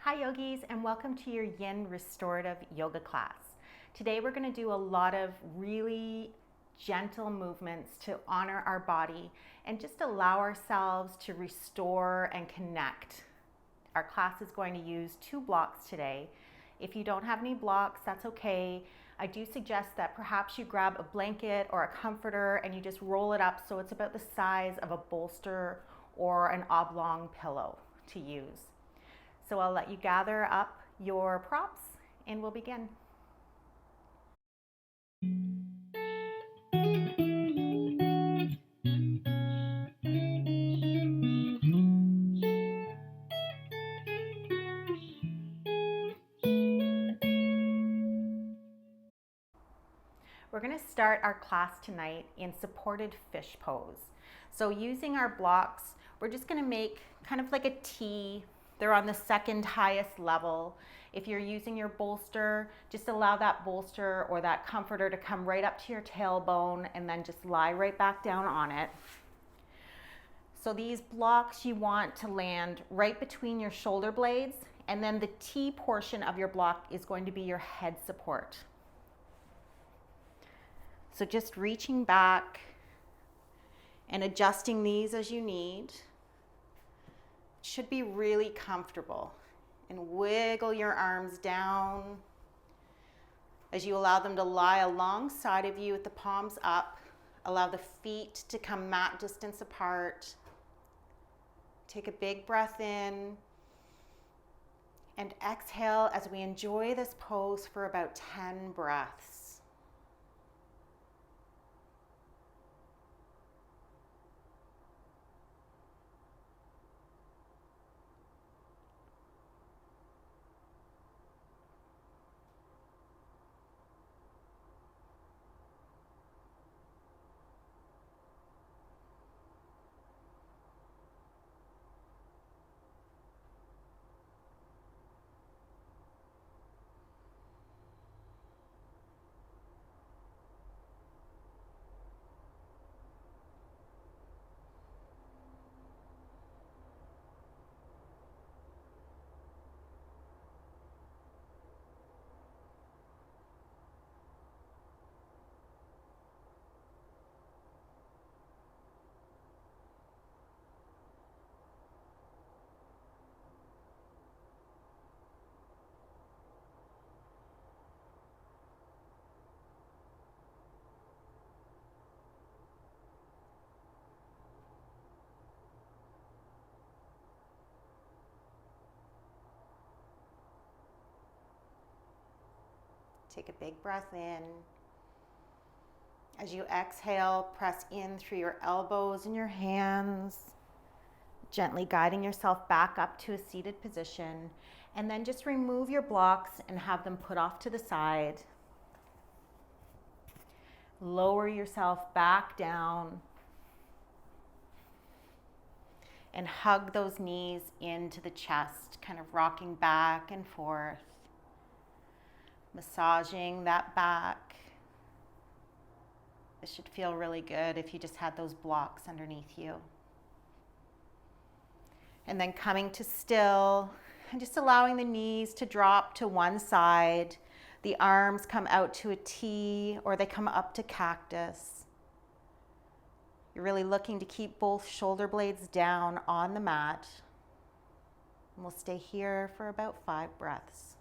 Hi yogis, and welcome to your Yin restorative yoga class. Today we're going to do a lot of really gentle movements to honor our body and just allow ourselves to restore and connect. Our class is going to use 2 blocks today. If you don't have any blocks, that's okay. I do suggest that perhaps you grab a blanket or a comforter and you just roll it up so it's about the size of a bolster or an oblong pillow to use. So I'll let you gather up your props and we'll begin. We're going to start our class tonight in supported fish pose. So using our blocks, we're just going to make kind of like a T. They're on the second highest level. If you're using your bolster, just allow that bolster or that comforter to come right up to your tailbone and then just lie right back down on it. So these blocks you want to land right between your shoulder blades, and then the T portion of your block is going to be your head support. So just reaching back and adjusting these as you need. Should be really comfortable. And wiggle your arms down as you allow them to lie alongside of you with the palms up. Allow the feet to come mat distance apart. Take a big breath in and exhale as we enjoy this pose for about 10 breaths. Take a big breath in. As you exhale, press in through your elbows and your hands, gently guiding yourself back up to a seated position. And then just remove your blocks and have them put off to the side. Lower yourself back down and hug those knees into the chest, kind of rocking back and forth. Massaging that back. This should feel really good if you just had those blocks underneath you. And then coming to still and just allowing the knees to drop to one side. The arms come out to a T or they come up to cactus. You're really looking to keep both shoulder blades down on the mat. And we'll stay here for about 5 breaths.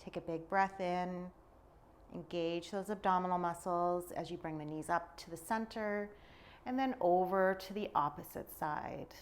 Take a big breath in, engage those abdominal muscles as you bring the knees up to the center and then over to the opposite side.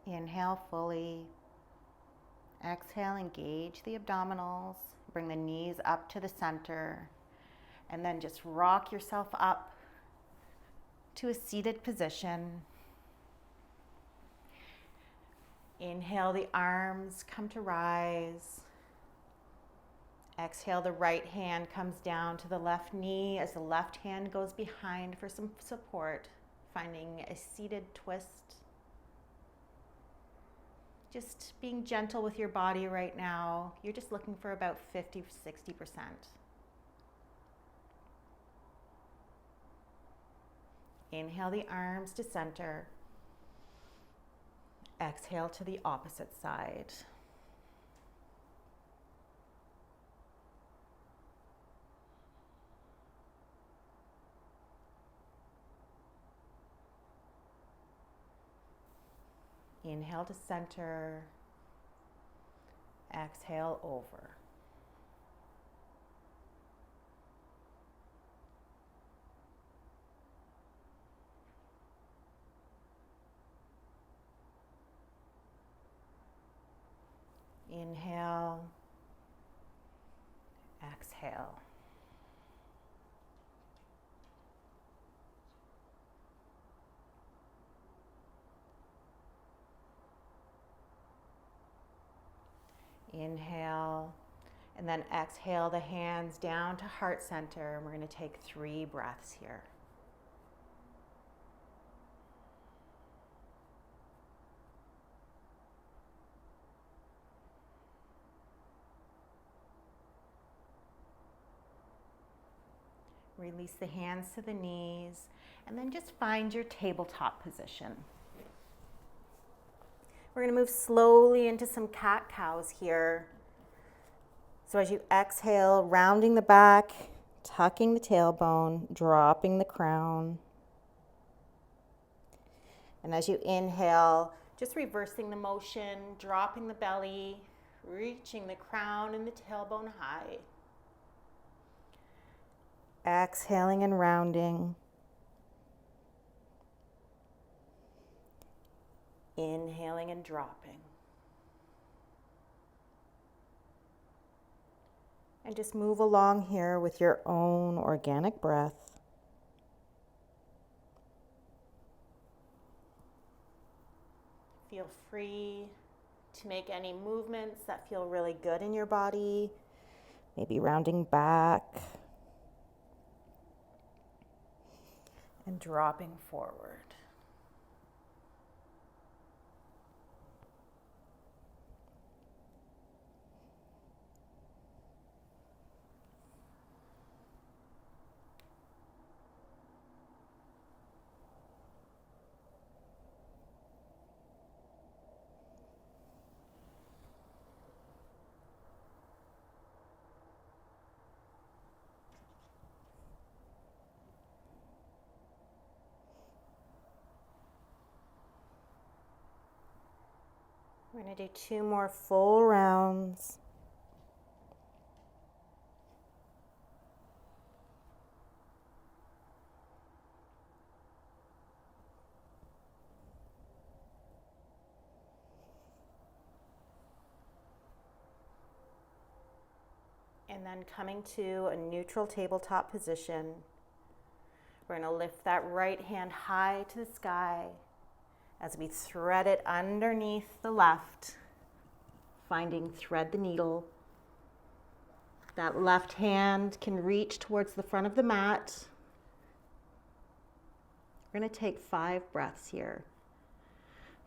Inhale fully. Exhale, engage the abdominals. Bring the knees up to the center. And then just rock yourself up to a seated position. Inhale, the arms come to rise. Exhale, the right hand comes down to the left knee as the left hand goes behind for some support, finding a seated twist. Just being gentle with your body right now. You're just looking for about 50-60%. Inhale the arms to center. Exhale to the opposite side. Inhale to center. Exhale over. Inhale. Exhale. Inhale, and then exhale the hands down to heart center. And we're going to take 3 breaths here. Release the hands to the knees, and then just find your tabletop position. We're going to move slowly into some cat-cows here. So as you exhale, rounding the back, tucking the tailbone, dropping the crown. And as you inhale, just reversing the motion, dropping the belly, reaching the crown and the tailbone high. Exhaling and rounding. Inhaling and dropping. And just move along here with your own organic breath. Feel free to make any movements that feel really good in your body. Maybe rounding back and dropping forward. We're going to do 2 more full rounds. And then coming to a neutral tabletop position, we're going to lift that right hand high to the sky as we thread it underneath the left, finding thread the needle. That left hand can reach towards the front of the mat. We're going to take 5 breaths here.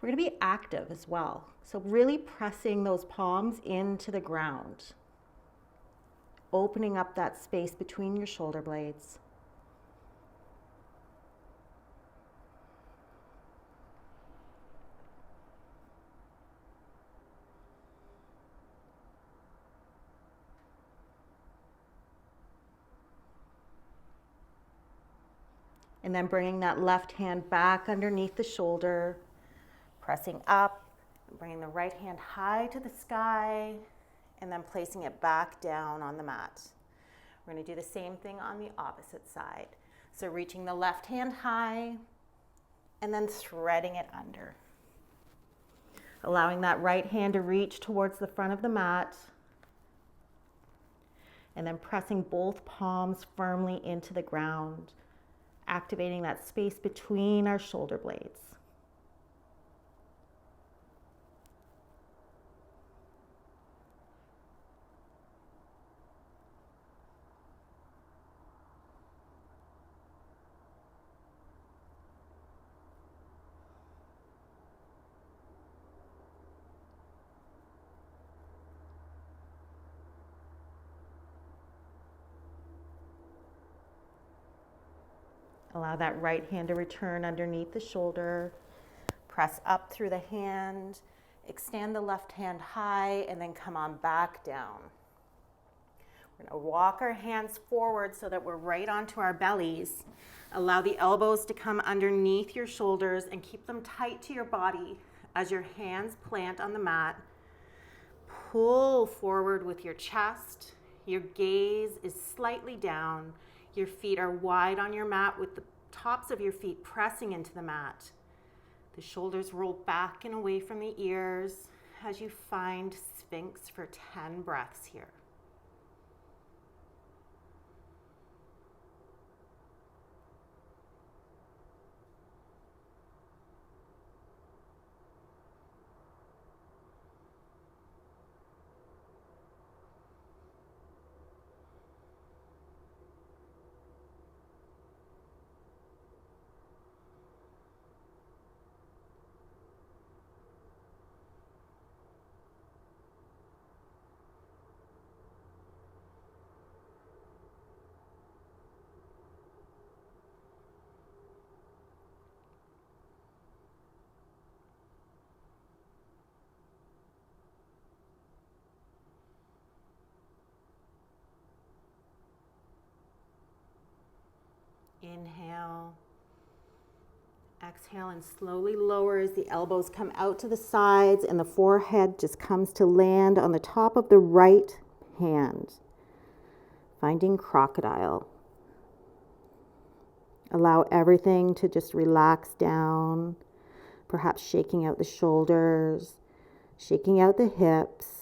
We're going to be active as well. So really pressing those palms into the ground, opening up that space between your shoulder blades. And then bringing that left hand back underneath the shoulder, pressing up, bringing the right hand high to the sky, and then placing it back down on the mat. We're going to do the same thing on the opposite side. So reaching the left hand high, and then threading it under. Allowing that right hand to reach towards the front of the mat. And then pressing both palms firmly into the ground, activating that space between our shoulder blades. Allow that right hand to return underneath the shoulder. Press up through the hand. Extend the left hand high and then come on back down. We're going to walk our hands forward so that we're right onto our bellies. Allow the elbows to come underneath your shoulders and keep them tight to your body as your hands plant on the mat. Pull forward with your chest. Your gaze is slightly down. Your feet are wide on your mat with the tops of your feet pressing into the mat. The shoulders roll back and away from the ears as you find Sphinx for 10 breaths here. Inhale. Exhale and slowly lower as the elbows come out to the sides and the forehead just comes to land on the top of the right hand. Finding crocodile. Allow everything to just relax down, perhaps shaking out the shoulders, shaking out the hips.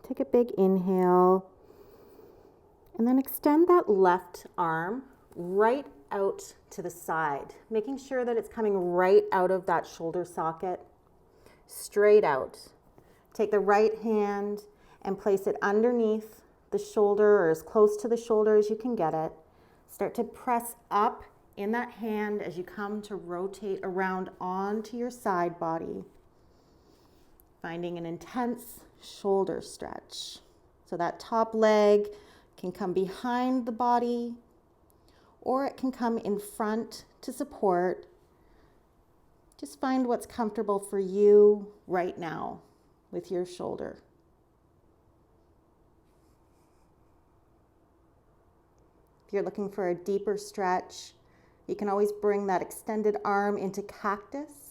Take a big inhale and then extend that left arm right out to the side, making sure that it's coming right out of that shoulder socket, straight out. Take the right hand and place it underneath the shoulder or as close to the shoulder as you can get it. Start to press up in that hand as you come to rotate around onto your side body, finding an intense shoulder stretch. So that top leg can come behind the body or it can come in front to support. Just find what's comfortable for you right now with your shoulder. If you're looking for a deeper stretch, you can always bring that extended arm into cactus.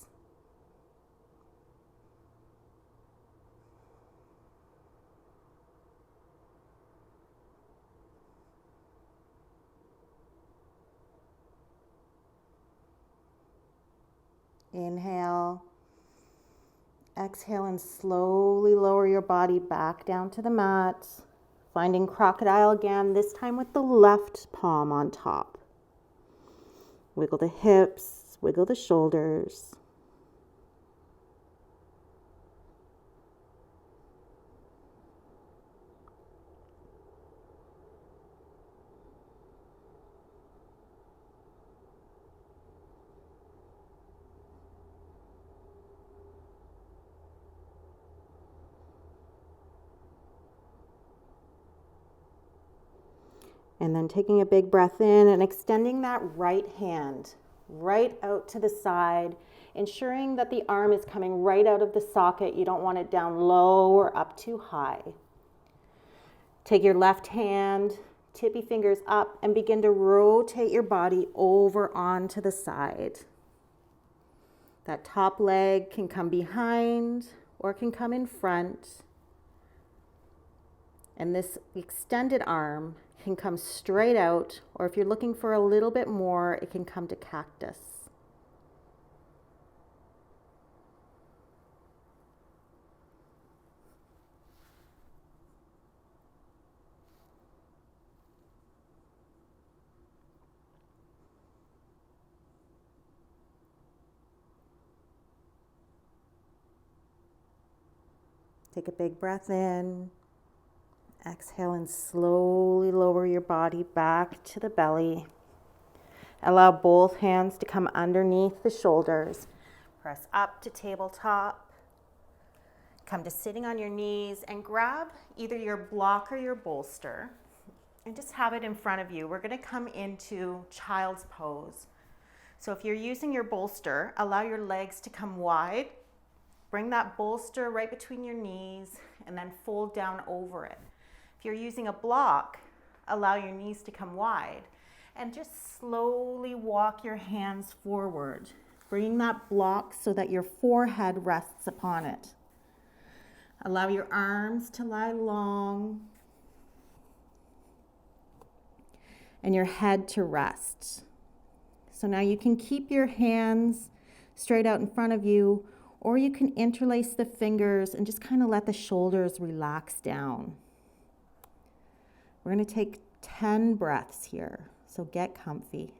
Inhale, exhale, and slowly lower your body back down to the mat. Finding crocodile again, this time with the left palm on top. Wiggle the hips, wiggle the shoulders. And then taking a big breath in and extending that right hand right out to the side, ensuring that the arm is coming right out of the socket. You don't want it down low or up too high. Take your left hand, tippy fingers up, and begin to rotate your body over onto the side. That top leg can come behind or can come in front. And this extended arm can come straight out, or if you're looking for a little bit more, it can come to cactus. Take a big breath in. Exhale and slowly lower your body back to the belly. Allow both hands to come underneath the shoulders. Press up to tabletop. Come to sitting on your knees and grab either your block or your bolster and just have it in front of you. We're going to come into child's pose. So if you're using your bolster, allow your legs to come wide. Bring that bolster right between your knees and then fold down over it. If you're using a block, allow your knees to come wide and just slowly walk your hands forward, bringing that block so that your forehead rests upon it. Allow your arms to lie long and your head to rest. So now you can keep your hands straight out in front of you, or you can interlace the fingers and just kind of let the shoulders relax down. We're going to take 10 breaths here, so get comfy.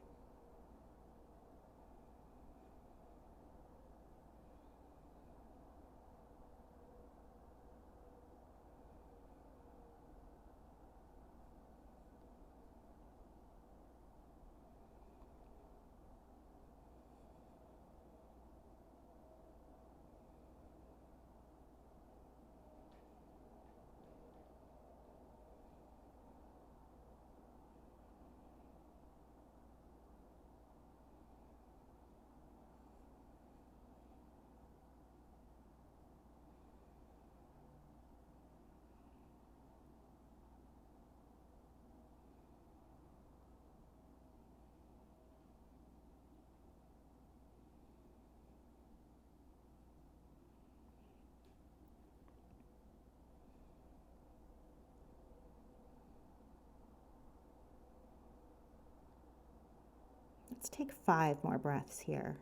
Let's take 5 more breaths here.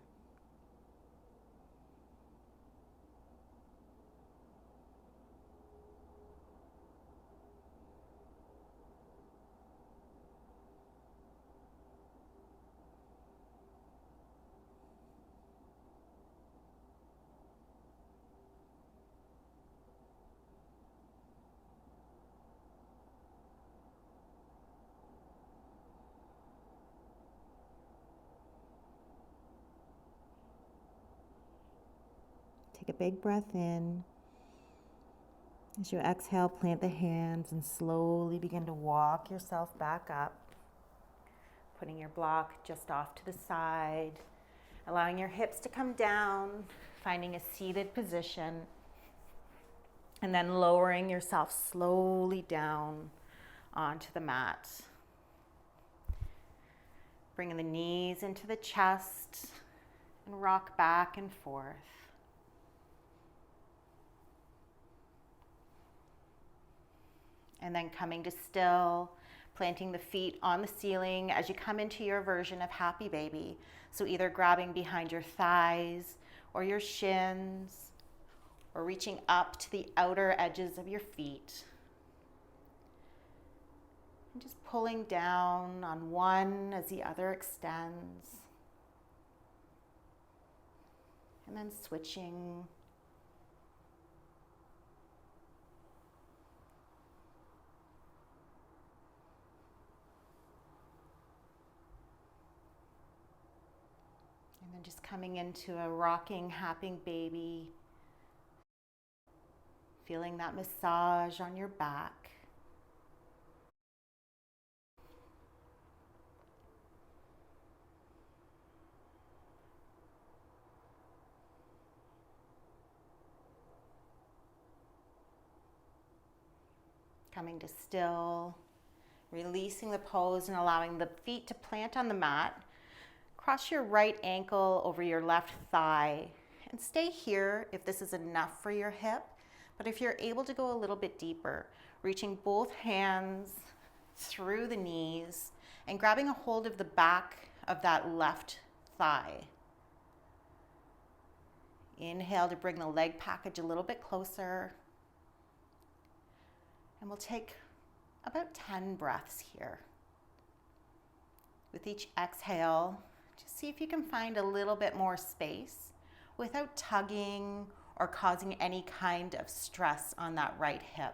Take a big breath in. As you exhale, plant the hands and slowly begin to walk yourself back up, putting your block just off to the side, allowing your hips to come down, finding a seated position, and then lowering yourself slowly down onto the mat. Bringing the knees into the chest and rock back and forth. And then coming to still, planting the feet on the ceiling as you come into your version of happy baby. So either grabbing behind your thighs or your shins, or reaching up to the outer edges of your feet. And just pulling down on one as the other extends. And then switching. And then just coming into a rocking, happy baby. Feeling that massage on your back. Coming to still, releasing the pose and allowing the feet to plant on the mat. Cross your right ankle over your left thigh and stay here if this is enough for your hip. But if you're able to go a little bit deeper, reaching both hands through the knees and grabbing a hold of the back of that left thigh. Inhale to bring the leg package a little bit closer. And we'll take about 10 breaths here. With each exhale, just see if you can find a little bit more space without tugging or causing any kind of stress on that right hip.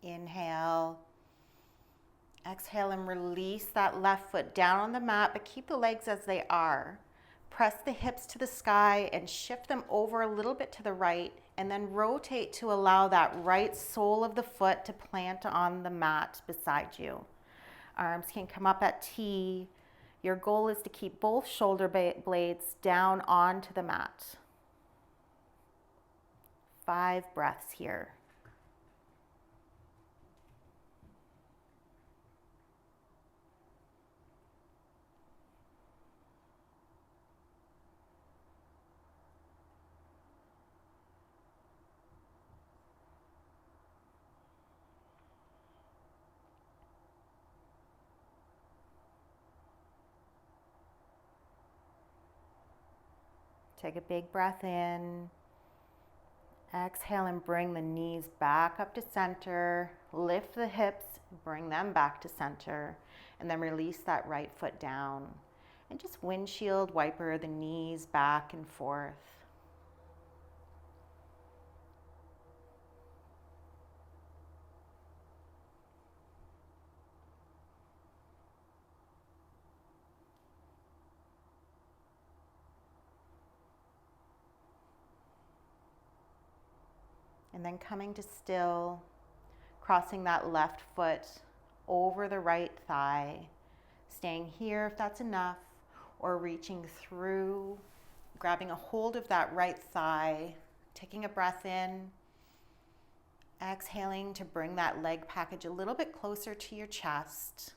Inhale. Exhale and release that left foot down on the mat, but keep the legs as they are. Press the hips to the sky and shift them over a little bit to the right, and then rotate to allow that right sole of the foot to plant on the mat beside you. Arms can come up at T. Your goal is to keep both shoulder blades down onto the mat. 5 breaths here. Take a big breath in. Exhale and bring the knees back up to center. Lift the hips, bring them back to center. And then release that right foot down. And just windshield wiper the knees back and forth. And then coming to still, crossing that left foot over the right thigh, staying here if that's enough, or reaching through, grabbing a hold of that right thigh, taking a breath in, exhaling to bring that leg package a little bit closer to your chest.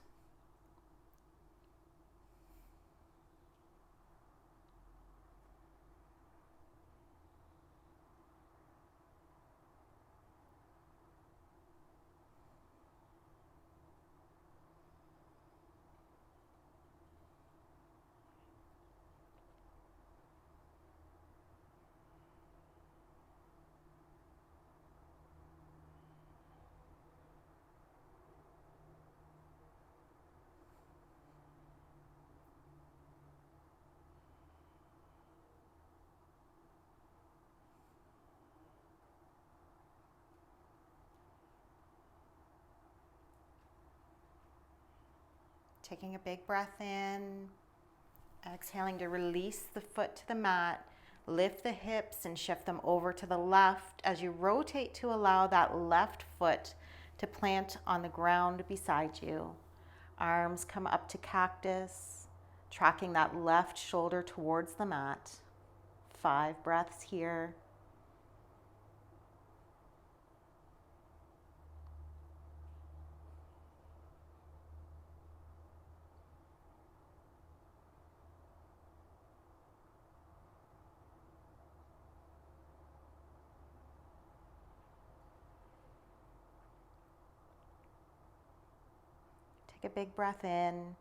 Taking a big breath in, exhaling to release the foot to the mat, lift the hips and shift them over to the left as you rotate to allow that left foot to plant on the ground beside you. Arms come up to cactus, tracking that left shoulder towards the mat. 5 breaths here. Take a big breath in.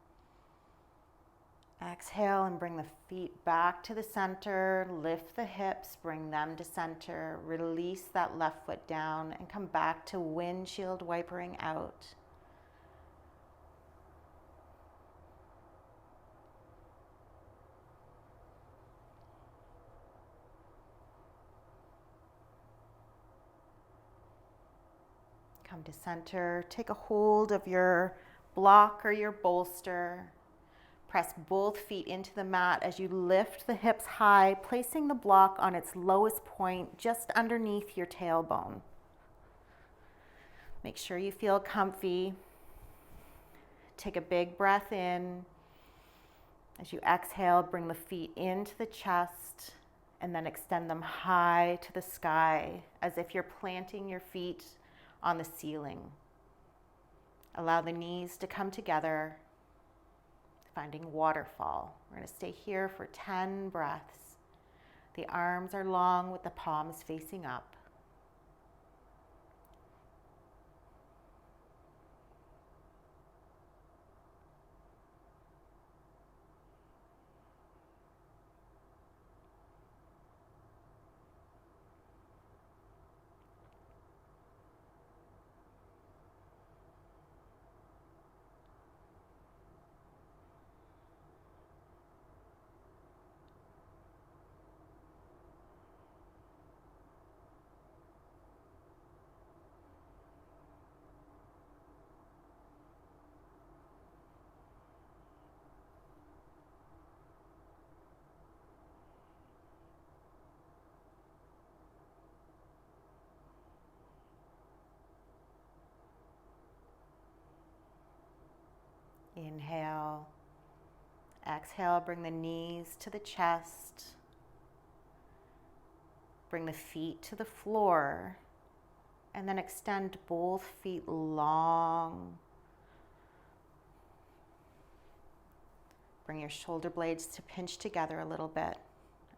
Exhale and bring the feet back to the center. Lift the hips, bring them to center. Release that left foot down and come back to windshield wipering out. Find a center. Take a hold of your block or your bolster. Press both feet into the mat as you lift the hips high, placing the block on its lowest point just underneath your tailbone. Make sure you feel comfy. Take a big breath in. As you exhale, bring the feet into the chest and then extend them high to the sky as if you're planting your feet on the ceiling. Allow the knees to come together, finding waterfall. We're going to stay here for 10 breaths. The arms are long with the palms facing up. Inhale. Exhale, bring the knees to the chest. Bring the feet to the floor. And then extend both feet long. Bring your shoulder blades to pinch together a little bit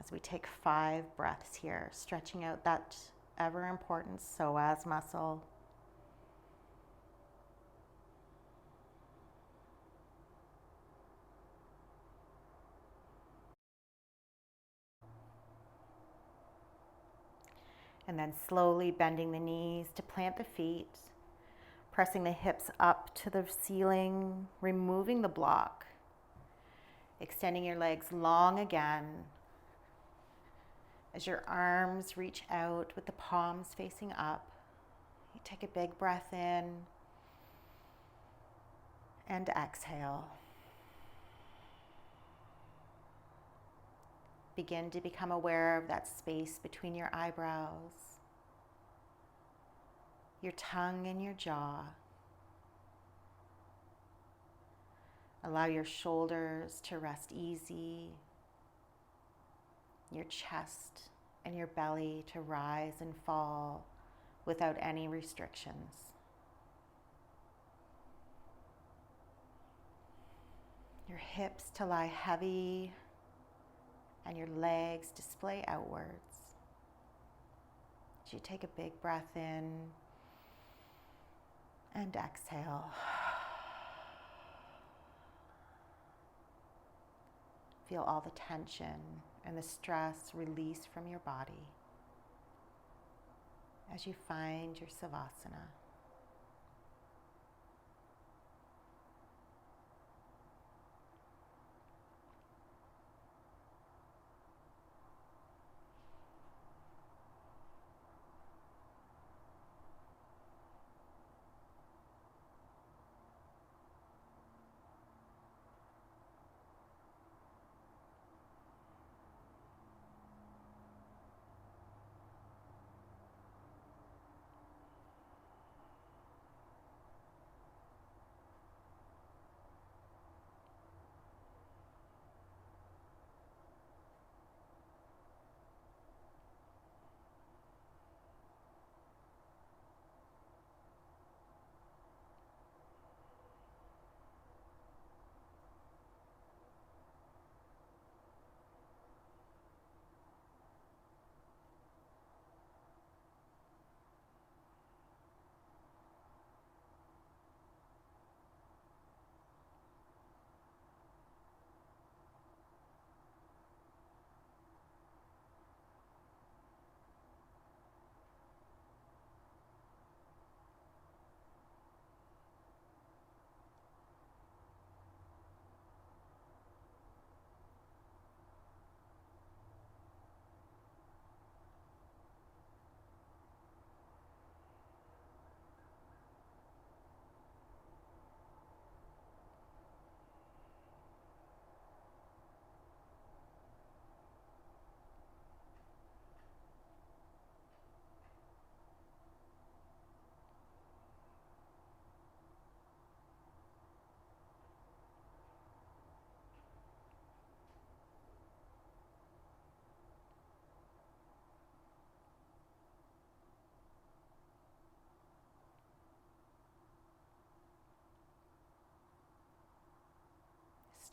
as we take 5 breaths here, stretching out that ever important psoas muscle. And then slowly bending the knees to plant the feet, pressing the hips up to the ceiling, removing the block, extending your legs long again as your arms reach out with the palms facing up. You take a big breath in and exhale. Begin to become aware of that space between your eyebrows, your tongue and your jaw. Allow your shoulders to rest easy, your chest and your belly to rise and fall without any restrictions. Your hips to lie heavy and your legs display outwards. As you take a big breath in and exhale. Feel all the tension and the stress release from your body as you find your Savasana.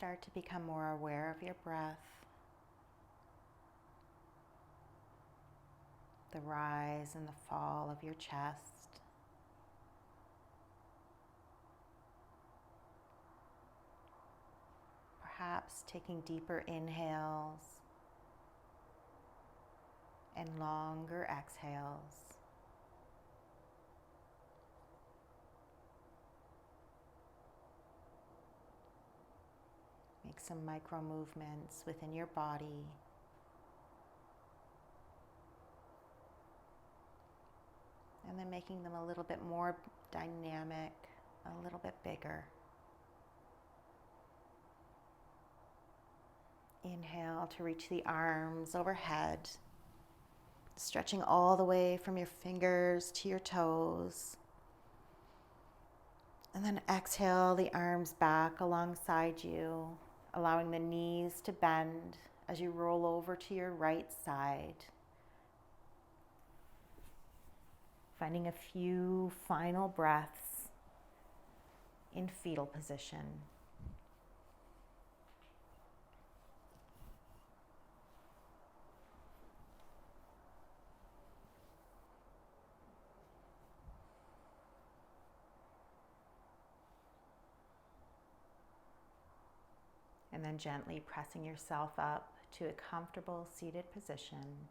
start to become more aware of your breath, the rise and the fall of your chest. Perhaps taking deeper inhales and longer exhales. Make some micro movements within your body. And then making them a little bit more dynamic, a little bit bigger. Inhale to reach the arms overhead, stretching all the way from your fingers to your toes. And then exhale the arms back alongside you, allowing the knees to bend as you roll over to your right side. Finding a few final breaths in fetal position. And then gently pressing yourself up to a comfortable seated position.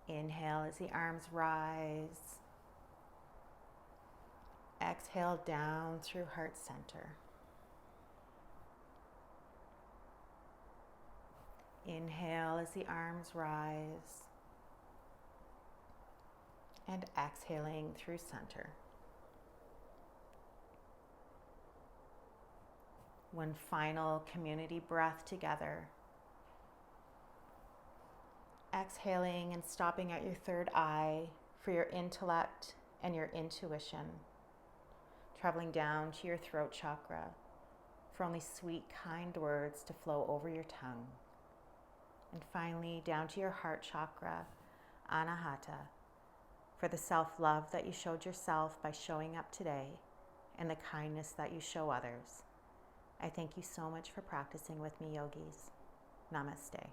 Inhale as the arms rise. Exhale down through heart center. Inhale as the arms rise. And exhaling through center. One final community breath together. Exhaling and stopping at your third eye for your intellect and your intuition. Traveling down to your throat chakra for only sweet, kind words to flow over your tongue. And finally, down to your heart chakra, Anahata, for the self-love that you showed yourself by showing up today and the kindness that you show others. I thank you so much for practicing with me, yogis. Namaste.